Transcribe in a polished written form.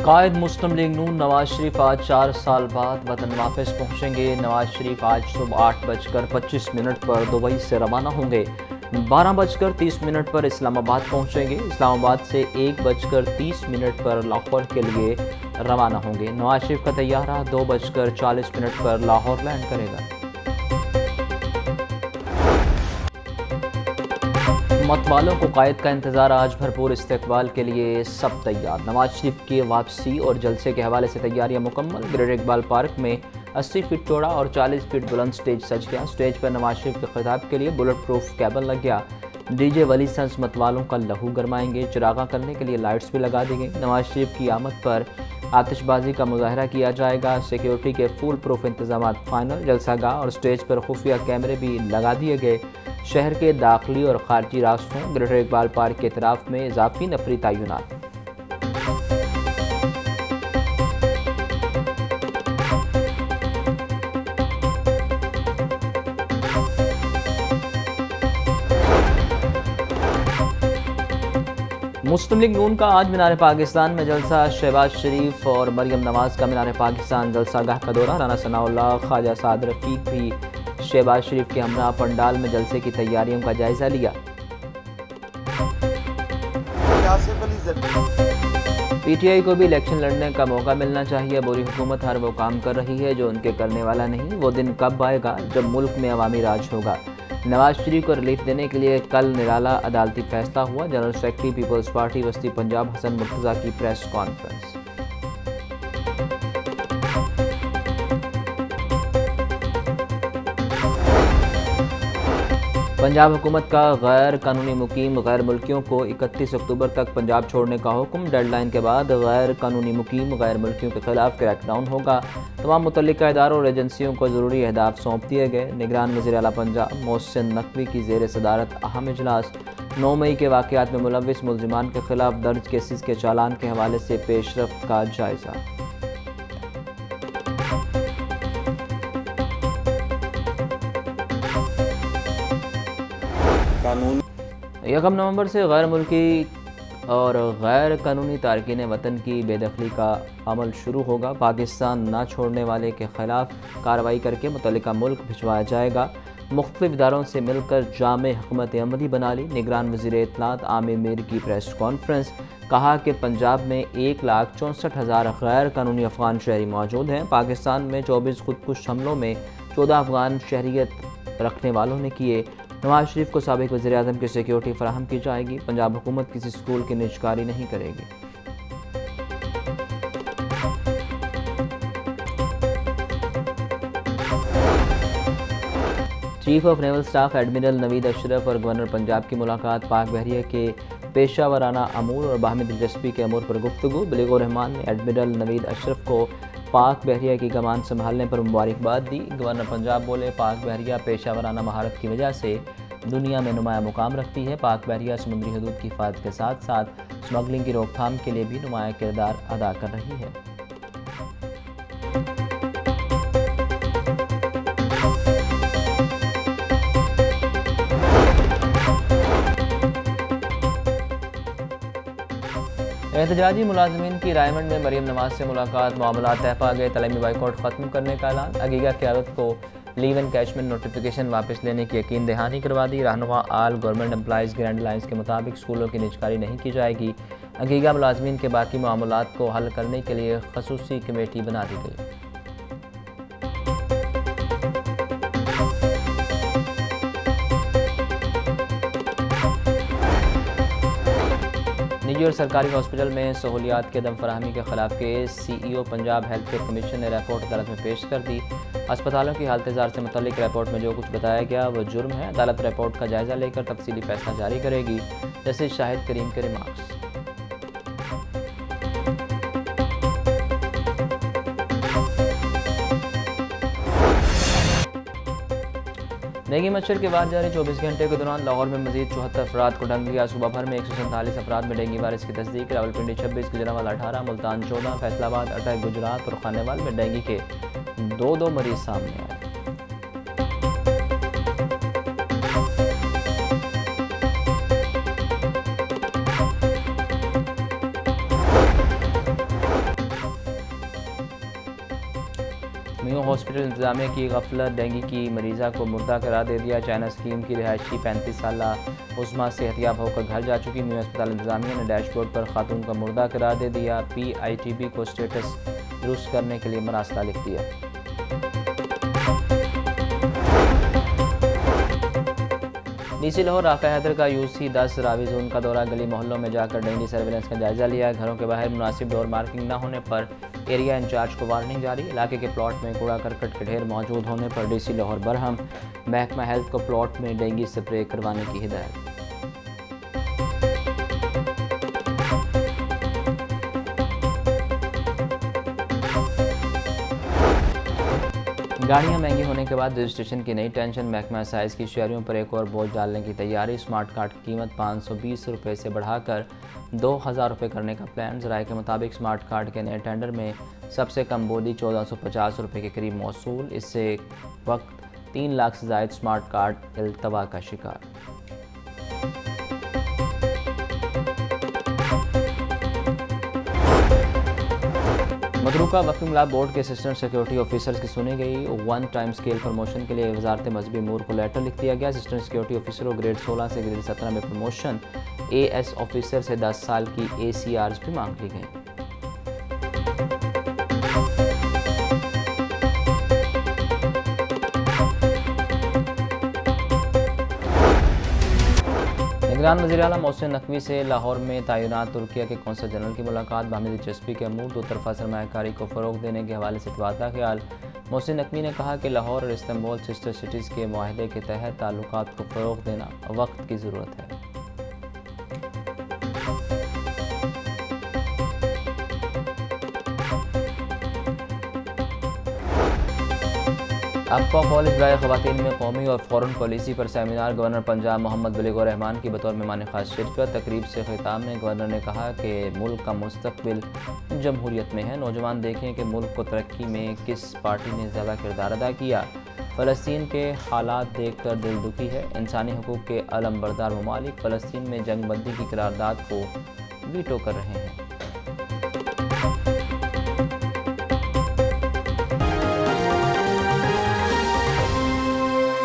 कायद मुस्लिम league नून नवाज शरीफ आज 4 साल बाद वतन वापस पहुंचेंगे। नवाज शरीफ आज सुबह 8:25 पर दुबई से रवाना होंगे। 12:30 पर इस्लामाबाद पहुंचेंगे। इस्लामाबाद से 1:30 पर लाहौर के लिए रवाना होंगे। नवाज शरीफ का तैयारा 2:40 पर लाहौर लैंड करेगा। मतवालों को कायद का इंतजार, आज भरपूर इस्तकबाल के लिए सब तैयार। नवाज शरीफ की वापसी और जलसे के हवाले से तैयारियां मुकम्मल। ग्रेटर इकबाल पार्क में 80 फीट चौड़ा और 40 फीट बुलंद स्टेज सज गया। स्टेज पर नवाज शरीफ के खिताब के लिए बुलेट प्रूफ केबल लग गया। डीजे वली संस मतवालों का लहू गरमाएंगे। चिरागा करने के लिए लाइट्स भी लगा दी गई। नवाज शरीफ की आमद पर आतिशबाजी का मुजाहरा किया जाएगा। सिक्योरिटी के फुल प्रूफ इंतजाम फाइनल। जलसागाह और स्टेज पर खुफिया कैमरे भी लगा दिए गए। शहर के दाखिली और खारजी रास्तों ग्रेटर इकबाल पार्क के इतराफ में इजाफी नफरी तैनात। मुस्लिम लीग नून का आज मीनार पाकिस्तान में जलसा। शहबाज शरीफ और मरियम नवाज का मीनार पाकिस्तान जलसागाह का दौरा। राना सनाउल्लाह, ख्वाजा साद रफीक भी शहबाज शरीफ के हमरा पंडाल में जलसे की तैयारियों का जायजा लिया। पीटीआई को भी इलेक्शन लड़ने का मौका मिलना चाहिए। बुरी हुकूमत हर वो काम कर रही है जो उनके करने वाला नहीं। वो दिन कब आएगा जब मुल्क में अवामी राज होगा। नवाज शरीफ को रिलीफ देने के लिए कल निराला अदालती फैसला हुआ। जनरल सेक्रेटरी पीपल्स पार्टी वस्ती पंजाब हसन मुर्तज़ा की प्रेस कॉन्फ्रेंस। पंजाब हुकूमत का गैर कानूनी मुकीम गैर मुल्कियों को 31 अक्टूबर तक पंजाब छोड़ने का हुक्म। डेडलाइन के बाद गैर कानूनी मुकीम गैर मुल्कियों के खिलाफ क्रैकडाउन होगा। तमाम मुतल्लिका इदारों और एजेंसियों को ज़रूरी अहदाफ सौंप दिए गए। निगरान वज़ीर आला पंजाब मोहसिन नकवी की ज़ेर सदारत अहम इजलास। 9 मई के वाक़यात में मुलव्विस मुलजिमान के खिलाफ दर्ज केसेस के चालान के हवाले से पेशरफ्त का जायज़ा। यकम नवंबर से गैर मुल्की और गैर कानूनी तारकीन वतन की बेदखली का अमल शुरू होगा। पाकिस्तान न छोड़ने वाले के खिलाफ कार्रवाई करके मुतल्लिका मुल्क भिजवाया जाएगा। मुख्तलिफ इदारों से मिलकर जामे हुकूमत अमली बना ली। निगरान वज़ीर इत्तलात आमिर मीर की प्रेस कॉन्फ्रेंस। कहा कि पंजाब में 1,64,000 गैर कानूनी अफगान शहरी मौजूद हैं। पाकिस्तान में 24 खुदकुश हमलों में 14 अफगान शहरियत रखने वालों ने किए। नवाज शरीफ को साबिक वज़ीर आज़म की सिक्योरिटी फराहम की जाएगी। पंजाब हुकूमत किसी स्कूल की निजकारी नहीं करेगी। Chief of naval staff admiral Naveed Ashraf और गवर्नर पंजाब की मुलाकात। पाक बहरिया के पेशा वराना अमूर और बाहमी दिलचस्पी के अमूर पर गुफ्तगू। बिलीगुर रहमान ने एडमिरल नवीद अशरफ को पाक बहरिया की कमान संभालने पर मुबारकबाद दी। गवर्नर पंजाब बोले, पाक बहरिया पेशा वराना महारत की वजह से दुनिया में नुमाया मुकाम रखती है। पाक बहरिया समुद्री हदूद की हिफाजत के साथ साथ स्मगलिंग की रोकथाम के लिए भी नुमाया किरदार अदा कर रही है। एहतजाजी मुलाजमीन की रायमंड में मरियम नवाज से मुलाकात। मामला तय पा गए। तलीमी बाइकआउट खत्म करने का ऐलान। अगीगा क़यादत को लीव एंड कैशमेंट नोटिफिकेशन वापस लेने की यकीन दहानी करवा दी। रहनुमा आल गवर्नमेंट एम्प्लॉइज़ ग्रैंड लाइन्स के मुताबिक स्कूलों की निजकारी नहीं की जाएगी। अगीगा मुलाजमीन के बाकी मामलात को हल करने के लिए खसूसी कमेटी बना दी गई। निजी और सरकारी हॉस्पिटल में सहूलियात के दम फराहमी के खिलाफ case. CEO Punjab health care commission ने रिपोर्ट अदालत में पेश कर दी। अस्पतालों की हालत जार से मुतल्लिक रिपोर्ट में जो कुछ बताया गया वो जुर्म है। अदालत रिपोर्ट का जायजा लेकर तफसीली फैसला जारी करेगी। जस्टिस शाहिद करीम के रिमार्क्स। डेंगू मच्छर के बाद जारी 24 घंटे के दौरान लाहौर में मजीद 74 अफराद को डंग लिया। सुबह भर में 147 अफराद में डेंगू वायरस की तस्दीक। रावलपिंडी 26, गुजरांवाला 18, मुल्तान 14, फैसलाबाद 8, गुजरात और खानेवाल में डेंगू के 2 मरीज सामने आए। हॉस्पिटल इंतजामिया की गफलत, डेंगू की मरीज़ा को मुर्दा करार दे दिया। चाइना स्कीम की रिहायशी 35 साल उस्मा सेहतियाब होकर घर जा चुकी। न्यू अस्पताल इंतजामिया ने डैशबोर्ड पर खातून का मुर्दा करार दे दिया। PITB को स्टेटस दुरुस्त करने के लिए मरासला लिख दिया। DC लाहौर राफा हैदर का UC10 रावी जोन का दौरा, गली मोहल्लों में जाकर डेंगू सर्विलेंस का जायजा लिया। घरों के बाहर मुनासिब डोर मार्किंग न होने पर एरिया इंचार्ज को वार्निंग जारी। इलाके के प्लॉट में कूड़ा करकट के ढेर मौजूद होने पर DC लाहौर बरहम। महकमा हेल्थ को प्लॉट में डेंगू स्प्रे करवाने की हिदायत। गाड़ियां महंगी होने के बाद रजिस्ट्रेशन की नई टेंशन, महकमा साइज की शहरियों पर एक और बोझ डालने की तैयारी। स्मार्ट कार्ड की कीमत 520 रुपये से बढ़ाकर 2000 रुपये करने का प्लान। ज़राए के मुताबिक स्मार्ट कार्ड के नए टेंडर में सबसे कम बोली 1450 रुपये के करीब मौसूल। इससे वक्त 3 लाख से ज़ायद स्मार्ट कार्ड इल्तवा का शिकार। मतरूका वक्फ मिलाद बोर्ड के असिस्टेंट सिक्योरिटी ऑफिसर्स की सुनी गई। 1 टाइम स्केल प्रमोशन के लिए वजारत मजहबी अमूर को लेटर लिख दिया गया। असिस्टेंट सिक्योरिटी ऑफिसर को ग्रेड 16 से ग्रेड 17 में प्रमोशन। AS ऑफिसर से 10 साल की ACRs भी मांग ली गई। निगरान वज़ीर-ए-आला मोहसिन नकवी से लाहौर में तैनात तुर्किया के कौंसल जनरल की मुलाकात। बाहमी दिलचस्पी के अमूर, दो तरफा सरमायाकारी को फ़रोग़ देने के हवाले से इत्तेफ़ाक़ का ख्याल। मोहसिन नकवी ने कहा कि लाहौर और इस्तांबुल सिस्टर सिटीज़ के मुआहदे के तहत ताल्लुकात को फ़रोग़ देना वक्त की ज़रूरत है। अक्वा कॉलेज बराए ख़वातीन में कौमी और फ़ॉरेन पॉलिसी पर सेमिनार। गवर्नर पंजाब मोहम्मद बलीगौर रहमान की बतौर मेहमान ख़ास शिरकत। तकरीब से ख़िताब में गवर्नर ने कहा कि मुल्क का मुस्तक़बिल जमहूरियत में है। नौजवान देखें कि मुल्क को तरक्की में किस पार्टी ने ज़्यादा किरदार अदा किया। फ़लस्तीन के हालात देख कर दिल दुखी है। इंसानी हकूक़ के अलमबरदार ममालिक फ़लस्तीन में जंग बंदी की करारदाद को वीटो कर रहे हैं।